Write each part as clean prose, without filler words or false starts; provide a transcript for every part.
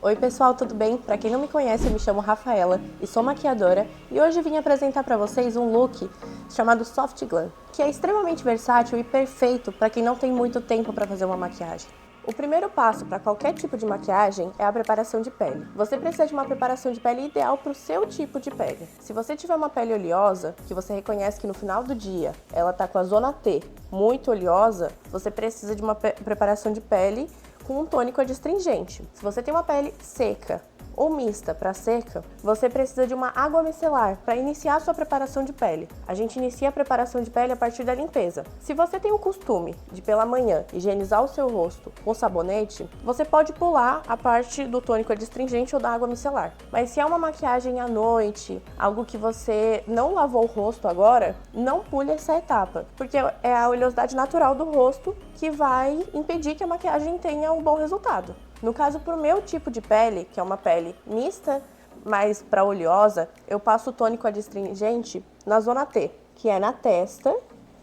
Oi pessoal, tudo bem? Pra quem não me conhece, eu me chamo Rafaela e sou maquiadora e hoje vim apresentar pra vocês um look chamado Soft Glam, que é extremamente versátil e perfeito para quem não tem muito tempo para fazer uma maquiagem. O primeiro passo para qualquer tipo de maquiagem é a preparação de pele. Você precisa de uma preparação de pele ideal para o seu tipo de pele. Se você tiver uma pele oleosa, que você reconhece que no final do dia ela tá com a zona T muito oleosa, você precisa de uma preparação de pele com um tônico adstringente. Se você tem uma pele seca ou mista para seca, você precisa de uma água micelar para iniciar a sua preparação de pele. A gente inicia a preparação de pele a partir da limpeza. Se você tem o costume de pela manhã higienizar o seu rosto com sabonete, você pode pular a parte do tônico adstringente ou da água micelar. Mas se é uma maquiagem à noite, algo que você não lavou o rosto agora, não pule essa etapa, porque é a oleosidade natural do rosto que vai impedir que a maquiagem tenha um bom resultado. No caso, para o meu tipo de pele, que é uma pele mista, mais para oleosa, eu passo o tônico adstringente na zona T, que é na testa,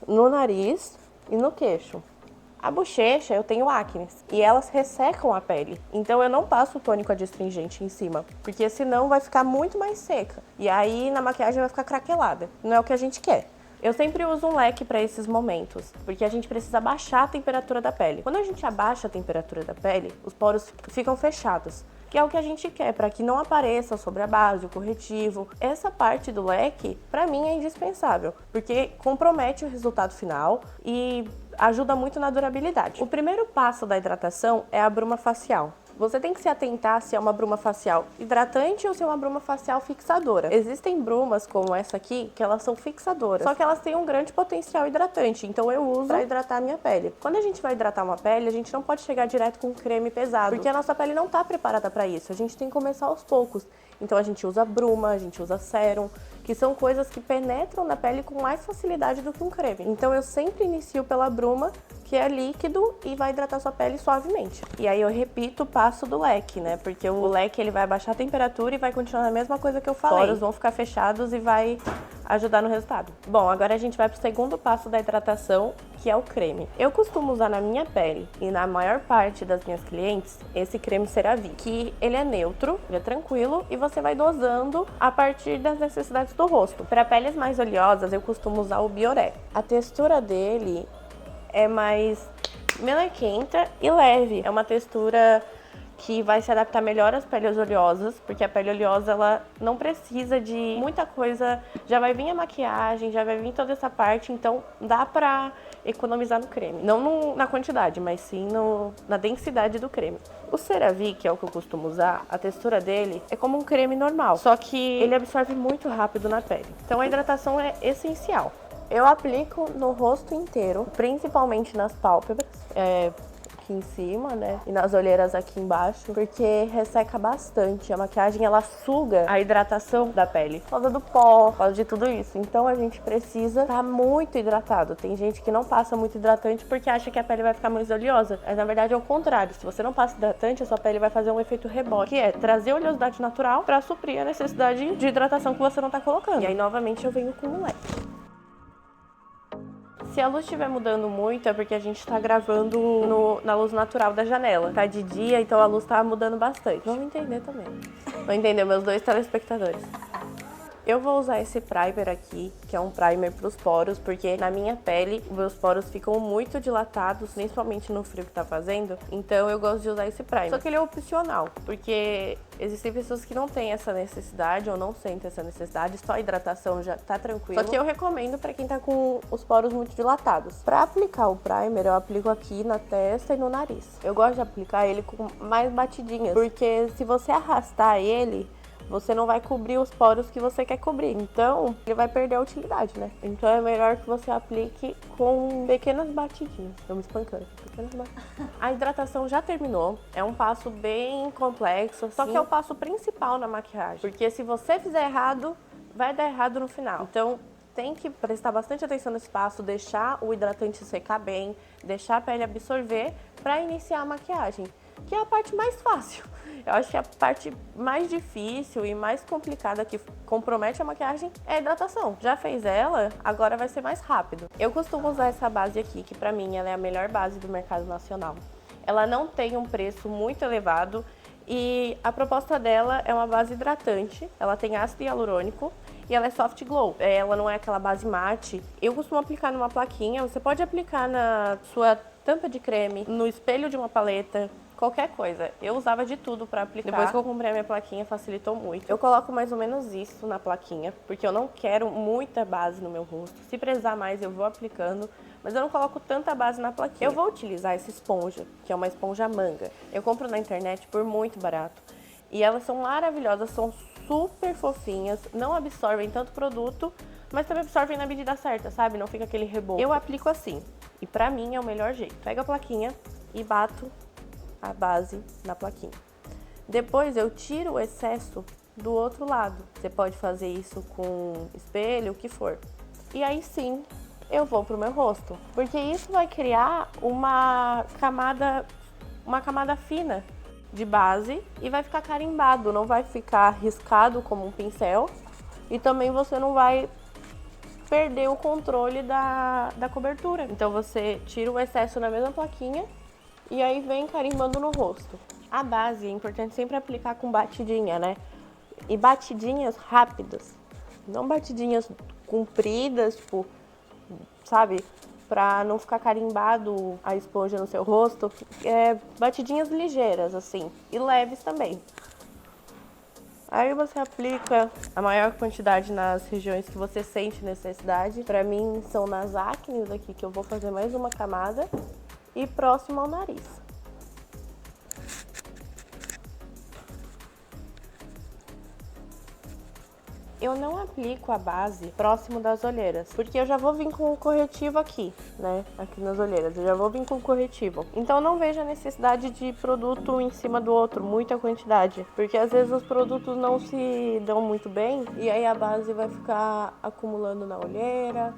no nariz e no queixo. A bochecha, eu tenho acne e elas ressecam a pele, então eu não passo o tônico adstringente em cima, porque senão vai ficar muito mais seca e aí na maquiagem vai ficar craquelada, não é o que a gente quer. Eu sempre uso um leque para esses momentos, porque a gente precisa abaixar a temperatura da pele. Quando a gente abaixa a temperatura da pele, os poros ficam fechados, que é o que a gente quer, para que não apareça sobre a base, o corretivo. Essa parte do leque, para mim, é indispensável, porque compromete o resultado final e ajuda muito na durabilidade. O primeiro passo da hidratação é a bruma facial. Você tem que se atentar se é uma bruma facial hidratante ou se é uma bruma facial fixadora. Existem brumas como essa aqui que elas são fixadoras, só que elas têm um grande potencial hidratante, então eu uso para hidratar a minha pele. Quando a gente vai hidratar uma pele, a gente não pode chegar direto com um creme pesado, porque a nossa pele não está preparada para isso, a gente tem que começar aos poucos. Então a gente usa bruma, a gente usa sérum, que são coisas que penetram na pele com mais facilidade do que um creme. Então eu sempre inicio pela bruma, que é líquido e vai hidratar sua pele suavemente. E aí eu repito o passo do leque, né? Porque o leque ele vai abaixar a temperatura e vai continuar a mesma coisa que eu falei. Os poros vão ficar fechados e vai ajudar no resultado. Bom, agora a gente vai pro segundo passo da hidratação, que é o creme. Eu costumo usar na minha pele e na maior parte das minhas clientes esse creme CeraVe, que ele é neutro, ele é tranquilo e você vai dosando a partir das necessidades do rosto. Para peles mais oleosas, eu costumo usar o Bioré. A textura dele é mais melequenta e leve. É uma textura que vai se adaptar melhor às peles oleosas, porque a pele oleosa ela não precisa de muita coisa, já vai vir a maquiagem, já vai vir toda essa parte, então dá pra economizar no creme. Não na quantidade, mas sim na densidade do creme. O CeraVe, que é o que eu costumo usar, a textura dele é como um creme normal, só que ele absorve muito rápido na pele. Então a hidratação é essencial. Eu aplico no rosto inteiro, principalmente nas pálpebras, aqui em cima, né, e nas olheiras aqui embaixo, porque resseca bastante. A maquiagem, ela suga a hidratação da pele, por causa do pó, por causa de tudo isso. Então a gente precisa estar muito hidratado. Tem gente que não passa muito hidratante porque acha que a pele vai ficar mais oleosa, mas na verdade é o contrário. Se você não passa hidratante, a sua pele vai fazer um efeito rebote, que é trazer oleosidade natural para suprir a necessidade de hidratação que você não tá colocando. E aí, novamente, eu venho com o leque. Se a luz estiver mudando muito, é porque a gente está gravando na luz natural da janela. Tá de dia, então a luz tá mudando bastante. Vamos entender também. Vão entender meus dois telespectadores. Eu vou usar esse primer aqui, que é um primer para os poros, porque na minha pele, os meus poros ficam muito dilatados, principalmente no frio que tá fazendo, então eu gosto de usar esse primer. Só que ele é opcional, porque existem pessoas que não têm essa necessidade ou não sentem essa necessidade, só a hidratação já tá tranquilo. Só que eu recomendo para quem tá com os poros muito dilatados. Para aplicar o primer, eu aplico aqui na testa e no nariz. Eu gosto de aplicar ele com mais batidinhas, porque se você arrastar ele, você não vai cobrir os poros que você quer cobrir, então ele vai perder a utilidade, né? Então é melhor que você aplique com pequenas batidinhas. Estou me espancando aqui, pequenas batidinhas. A hidratação já terminou, é um passo bem complexo, só que é o passo principal na maquiagem, porque se você fizer errado, vai dar errado no final. Então tem que prestar bastante atenção nesse passo, deixar o hidratante secar bem, deixar a pele absorver para iniciar a maquiagem, que é a parte mais fácil. Eu acho que a parte mais difícil e mais complicada que compromete a maquiagem é a hidratação. Já fez ela, agora vai ser mais rápido. Eu costumo usar essa base aqui, que pra mim ela é a melhor base do mercado nacional. Ela não tem um preço muito elevado E a proposta dela é uma base hidratante, ela tem ácido hialurônico e ela é soft glow. Ela não é aquela base mate. Eu costumo aplicar numa plaquinha, você pode aplicar na sua tampa de creme, no espelho de uma paleta, qualquer coisa. Eu usava de tudo pra aplicar. Depois que eu comprei a minha plaquinha, facilitou muito. Eu coloco mais ou menos isso na plaquinha, porque eu não quero muita base no meu rosto. Se precisar mais, eu vou aplicando, mas eu não coloco tanta base na plaquinha. Eu vou utilizar essa esponja, que é uma esponja manga. Eu compro na internet por muito barato. E elas são maravilhosas, são super fofinhas, não absorvem tanto produto, mas também absorvem na medida certa, sabe? Não fica aquele reboco. Eu aplico assim, e pra mim é o melhor jeito. Pego a plaquinha e bato a base na plaquinha. Depois eu tiro o excesso do outro lado. Você pode fazer isso com espelho, o que for. E aí sim, eu vou pro meu rosto, porque isso vai criar uma camada fina de base e vai ficar carimbado, não vai ficar riscado como um pincel e também você não vai perder o controle da cobertura. Então você tira o excesso na mesma plaquinha e aí vem carimbando no rosto. A base é importante sempre aplicar com batidinha, né? E batidinhas rápidas, não batidinhas compridas, tipo, sabe? Pra não ficar carimbado a esponja no seu rosto. Batidinhas ligeiras, assim, e leves também. Aí você aplica a maior quantidade nas regiões que você sente necessidade. Pra mim são nas acnes aqui que eu vou fazer mais uma camada e próximo ao nariz. Eu não aplico a base próximo das olheiras, porque eu já vou vir com o corretivo aqui, né? Aqui nas olheiras, eu já vou vir com o corretivo. Então não vejo a necessidade de produto em cima do outro, muita quantidade, porque às vezes os produtos não se dão muito bem e aí a base vai ficar acumulando na olheira.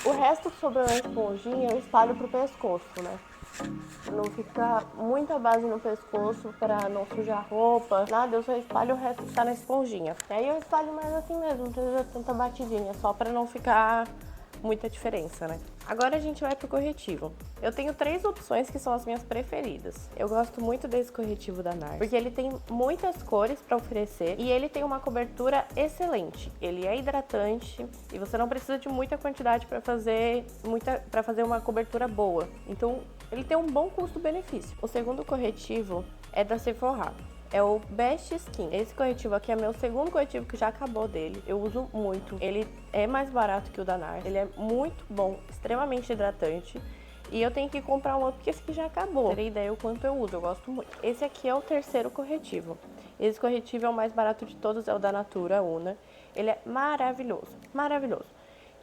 O resto que sobrou na esponjinha eu espalho pro pescoço, né? Não fica muita base no pescoço pra não sujar roupa, nada, eu só espalho o resto que tá na esponjinha. Aí eu espalho mais assim mesmo, não precisa tanta batidinha, só pra não ficar muita diferença, né? Agora a gente vai pro corretivo. Eu tenho 3 opções que são as minhas preferidas. Eu gosto muito desse corretivo da NARS, porque ele tem muitas cores pra oferecer e ele tem uma cobertura excelente. Ele é hidratante e você não precisa de muita quantidade pra fazer uma cobertura boa. Então, ele tem um bom custo-benefício. O segundo corretivo é da Sephora. É o Best Skin. Esse corretivo aqui é meu segundo corretivo que já acabou dele. Eu uso muito. Ele é mais barato que o da NARS. Ele é muito bom, extremamente hidratante. E eu tenho que comprar um outro porque esse aqui já acabou. Terei ideia o quanto eu uso, eu gosto muito. Esse aqui é o terceiro corretivo. Esse corretivo é o mais barato de todos, é o da Natura Una. Ele é maravilhoso, maravilhoso.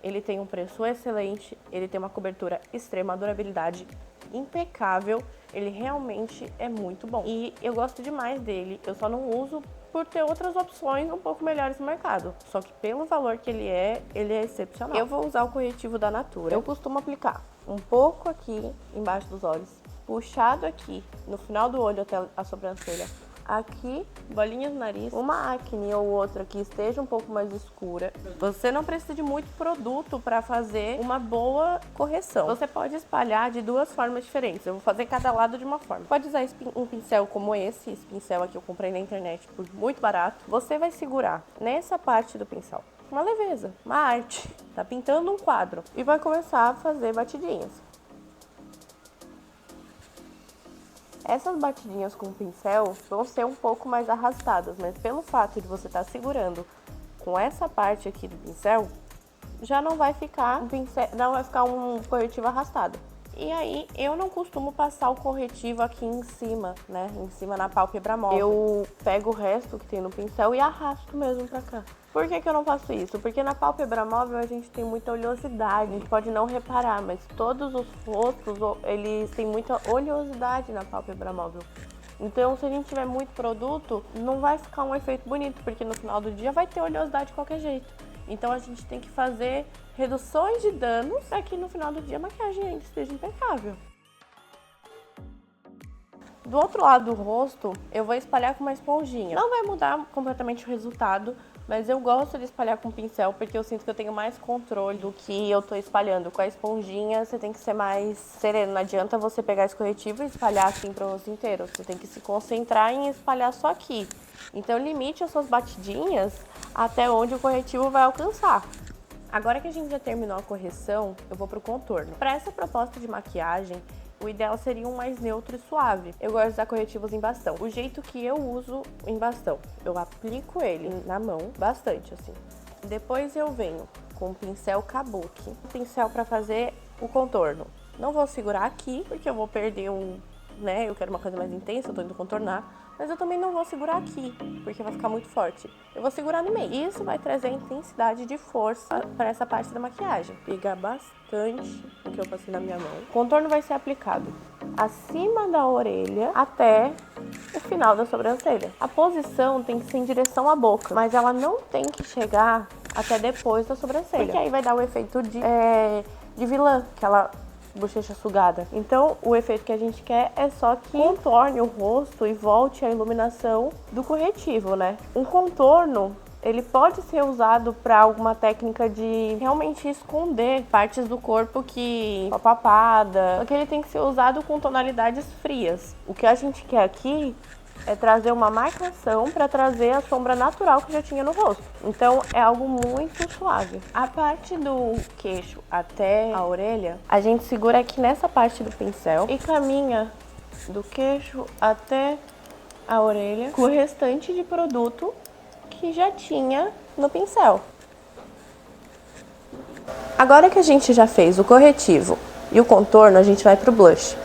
Ele tem um preço excelente, ele tem uma cobertura extrema, durabilidade impecável. Ele realmente é muito bom. E eu gosto demais dele, eu só não uso por ter outras opções um pouco melhores no mercado. Só que pelo valor que ele é excepcional. Eu vou usar o corretivo da Natura. Eu costumo aplicar um pouco aqui embaixo dos olhos, puxado aqui no final do olho até a sobrancelha. Aqui, bolinhas no nariz, uma acne ou outra que esteja um pouco mais escura. Você não precisa de muito produto para fazer uma boa correção. Você pode espalhar de 2 formas diferentes. Eu vou fazer cada lado de uma forma. Pode usar um pincel como esse pincel aqui eu comprei na internet por muito barato. Você vai segurar nessa parte do pincel. Uma leveza, uma arte. Tá pintando um quadro e vai começar a fazer batidinhas. Essas batidinhas com o pincel vão ser um pouco mais arrastadas, mas pelo fato de você estar segurando com essa parte aqui do pincel, já não vai ficar um corretivo arrastado. E aí, eu não costumo passar o corretivo aqui em cima, né? Em cima na pálpebra móvel. Eu pego o resto que tem no pincel e arrasto mesmo pra cá. Por que eu não faço isso? Porque na pálpebra móvel a gente tem muita oleosidade. A gente pode não reparar, mas todos os rostos, eles têm muita oleosidade na pálpebra móvel. Então, se a gente tiver muito produto, não vai ficar um efeito bonito, porque no final do dia vai ter oleosidade de qualquer jeito. Então, a gente tem que fazer reduções de danos para que no final do dia a maquiagem ainda esteja impecável. Do outro lado do rosto, eu vou espalhar com uma esponjinha. Não vai mudar completamente o resultado, mas eu gosto de espalhar com pincel porque eu sinto que eu tenho mais controle do que eu tô espalhando. Com a esponjinha, você tem que ser mais sereno. Não adianta você pegar esse corretivo e espalhar assim pro rosto inteiro. Você tem que se concentrar em espalhar só aqui. Então, limite as suas batidinhas até onde o corretivo vai alcançar. Agora que a gente já terminou a correção, eu vou pro contorno. Para essa proposta de maquiagem, o ideal seria um mais neutro e suave. Eu gosto de usar corretivos em bastão. O jeito que eu uso em bastão, eu aplico ele na mão, bastante assim. Depois eu venho com o pincel kabuki, pincel para fazer o contorno. Não vou segurar aqui, porque eu vou perder eu quero uma coisa mais intensa, eu tô indo contornar. Mas eu também não vou segurar aqui, porque vai ficar muito forte. Eu vou segurar no meio. Isso vai trazer intensidade de força para essa parte da maquiagem. Pegar bastante o que eu passei na minha mão. O contorno vai ser aplicado acima da orelha até o final da sobrancelha. A posição tem que ser em direção à boca, mas ela não tem que chegar até depois da sobrancelha. Porque aí vai dar o efeito de vilã, aquela bochecha sugada. Então, o efeito que a gente quer é só que contorne o rosto e volte a iluminação do corretivo, né? Um contorno, ele pode ser usado para alguma técnica de realmente esconder partes do corpo a papada. Só que ele tem que ser usado com tonalidades frias. O que a gente quer aqui é trazer uma marcação para trazer a sombra natural que já tinha no rosto. Então, é algo muito suave. A parte do queixo até a orelha, a gente segura aqui nessa parte do pincel e caminha do queixo até a orelha com o restante de produto que já tinha no pincel. Agora que a gente já fez o corretivo e o contorno, a gente vai pro blush.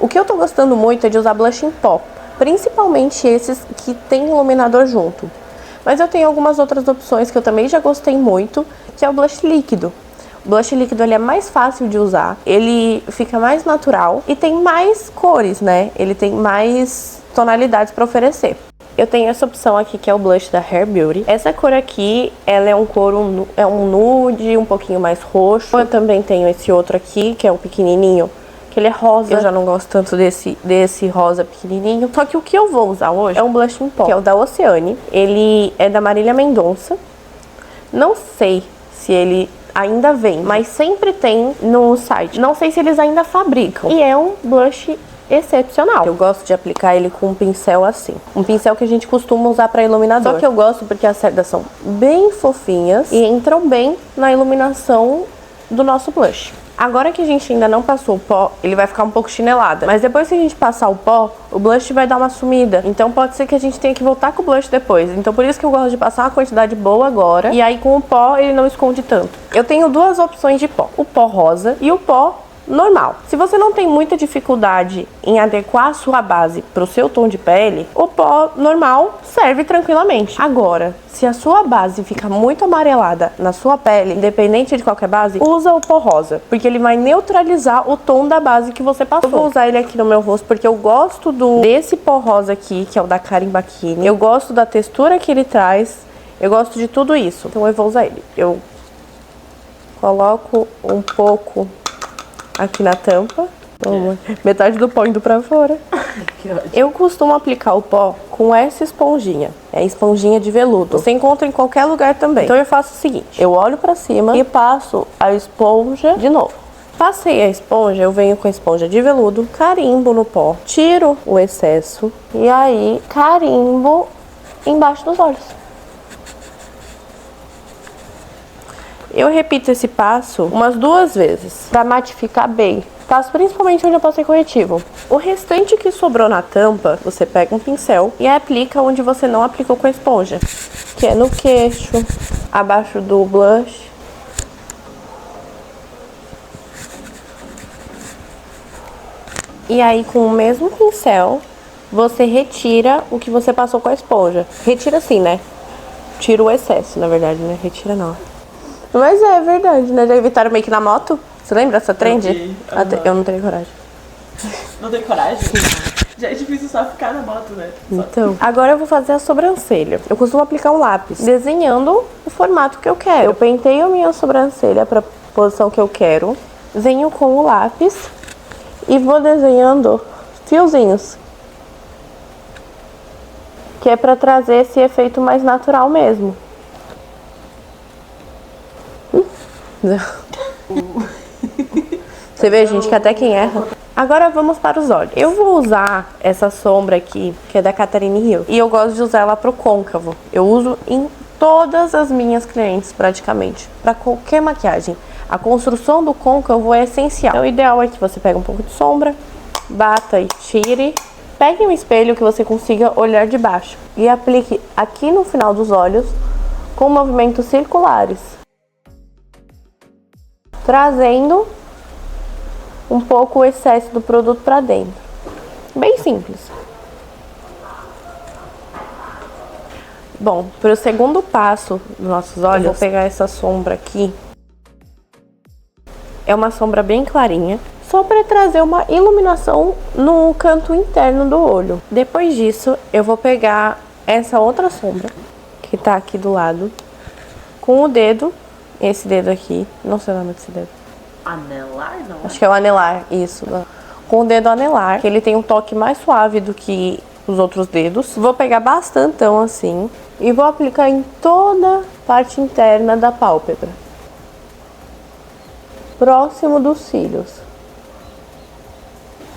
O que eu tô gostando muito é de usar blush em pó. Principalmente esses que tem iluminador junto. Mas eu tenho algumas outras opções que eu também já gostei muito, que é o blush líquido. O blush líquido ele é mais fácil de usar, ele fica mais natural e tem mais cores, né? Ele tem mais tonalidades para oferecer. Eu tenho essa opção aqui que é o blush da Hair Beauty. Essa cor aqui, ela é um nude, um pouquinho mais roxo. Eu também tenho esse outro aqui, que é um pequenininho. Ele é rosa, eu já não gosto tanto desse rosa pequenininho. Só que o que eu vou usar hoje é um blush em pó, que é o da Oceane. Ele é da Marília Mendonça. Não sei se ele ainda vem, mas sempre tem no site. Não sei se eles ainda fabricam. E é um blush excepcional. Eu gosto de aplicar ele com um pincel assim. Um pincel que a gente costuma usar para iluminador. Só que eu gosto porque as cerdas são bem fofinhas e entram bem na iluminação do nosso blush. Agora que a gente ainda não passou o pó, ele vai ficar um pouco chinelada. Mas depois que a gente passar o pó, o blush vai dar uma sumida. Então pode ser que a gente tenha que voltar com o blush depois. Então por isso que eu gosto de passar uma quantidade boa agora. E aí com o pó ele não esconde tanto. Eu tenho duas opções de pó. O pó rosa e o pó normal. Se você não tem muita dificuldade em adequar a sua base para o seu tom de pele, o pó normal serve tranquilamente. Agora, se a sua base fica muito amarelada na sua pele, independente de qualquer base, usa o pó rosa, porque ele vai neutralizar o tom da base que você passou. Eu vou usar ele aqui no meu rosto porque eu gosto desse pó rosa aqui, que é o da Karin Bakini. Eu gosto da textura que ele traz, eu gosto de tudo isso. Então eu vou usar ele. Eu coloco um pouco aqui na tampa. Metade do pó indo pra fora. Eu costumo aplicar o pó com essa esponjinha. É esponjinha de veludo. Você encontra em qualquer lugar também. Então eu faço o seguinte. Eu olho pra cima e passo a esponja de novo. Passei a esponja, eu venho com a esponja de veludo, carimbo no pó, tiro o excesso e aí carimbo embaixo dos olhos. Eu repito esse passo umas 2 vezes para matificar bem. Passo principalmente onde eu passei corretivo. O restante que sobrou na tampa, você pega um pincel e aplica onde você não aplicou com a esponja, que é no queixo, abaixo do blush. E aí com o mesmo pincel, você retira o que você passou com a esponja. Retira assim, né? Tira o excesso, na verdade, né? Retira não. Mas é verdade, né? Já evitaram make na moto? Você lembra essa trend? Eu não tenho coragem. Não tem coragem? Já é difícil só ficar na moto, né? Então, agora eu vou fazer a sobrancelha. Eu costumo aplicar um lápis, desenhando o formato que eu quero. Eu penteio a minha sobrancelha pra posição que eu quero. Venho com o lápis e vou desenhando fiozinhos. que é pra trazer esse efeito mais natural mesmo. Você vê, gente, que até quem erra. Agora vamos para os olhos. Eu vou usar essa sombra aqui, que é da Catherine Hill, e eu gosto de usar ela pro côncavo. Eu uso em todas as minhas clientes, praticamente, para qualquer maquiagem. A construção do côncavo é essencial. Então, o ideal é que você pegue um pouco de sombra, bata e tire. Pegue um espelho que você consiga olhar de baixo e aplique aqui no final dos olhos com movimentos circulares, trazendo um pouco o excesso do produto para dentro. Bem simples. Bom, para o segundo passo dos nossos olhos, eu vou pegar essa sombra aqui. É uma sombra bem clarinha, só para trazer uma iluminação no canto interno do olho. Depois disso, eu vou pegar essa outra sombra, que tá aqui do lado, com o dedo, esse dedo aqui, não sei o nome desse dedo. Anelar, não? Acho que é o anelar, isso. Com o dedo anelar, que ele tem um toque mais suave do que os outros dedos. Vou pegar bastantão assim e vou aplicar em toda a parte interna da pálpebra, próximo dos cílios.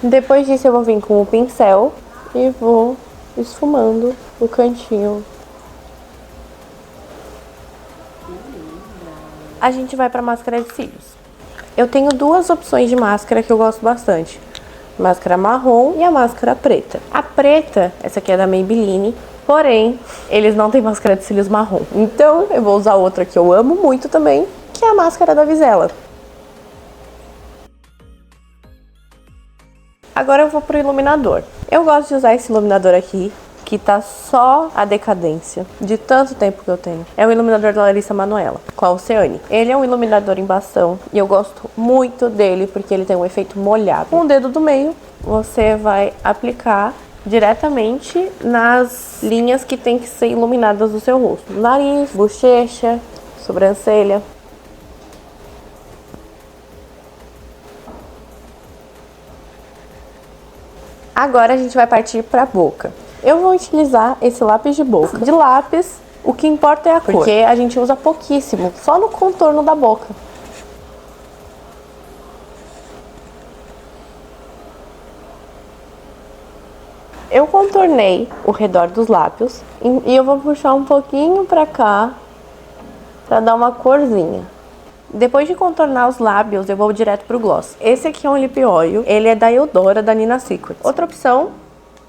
Depois disso eu vou vir com o pincel e vou esfumando o cantinho. A gente vai para máscara de cílios. Eu tenho duas opções de máscara que eu gosto bastante. Máscara marrom e a máscara preta. A preta, essa aqui é da Maybelline, porém, eles não têm máscara de cílios marrom. Então, eu vou usar outra que eu amo muito também, que é a máscara da Vizela. Agora eu vou pro iluminador. Eu gosto de usar esse iluminador aqui, que tá só a decadência de tanto tempo que eu tenho. É o iluminador da Larissa Manoela, com a Oceane. Ele é um iluminador em bastão e eu gosto muito dele porque ele tem um efeito molhado. Com o dedo do meio, você vai aplicar diretamente nas linhas que tem que ser iluminadas do seu rosto. Nariz, bochecha, sobrancelha. Agora a gente vai partir para a boca. Eu vou utilizar esse lápis de boca. De lápis, o que importa é a cor, porque a gente usa pouquíssimo, só no contorno da boca. Eu contornei o redor dos lábios e eu vou puxar um pouquinho pra cá pra dar uma corzinha. Depois de contornar os lábios, eu vou direto pro gloss. Esse aqui é um lip oil, ele é da Eudora, da Nina Secret. Outra opção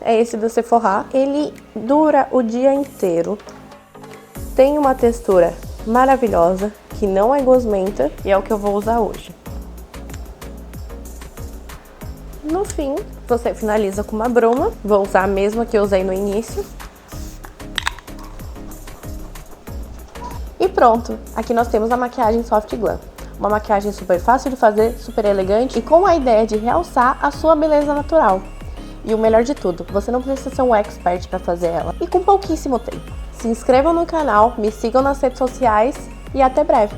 é esse do Sephora. Ele dura o dia inteiro, tem uma textura maravilhosa, que não é gosmenta, e é o que eu vou usar hoje. No fim, você finaliza com uma bruma. Vou usar a mesma que eu usei no início. E pronto! Aqui nós temos a maquiagem Soft Glam. Uma maquiagem super fácil de fazer, super elegante e com a ideia de realçar a sua beleza natural. E o melhor de tudo, você não precisa ser um expert para fazer ela. E com pouquíssimo tempo. Se inscrevam no canal, me sigam nas redes sociais e até breve!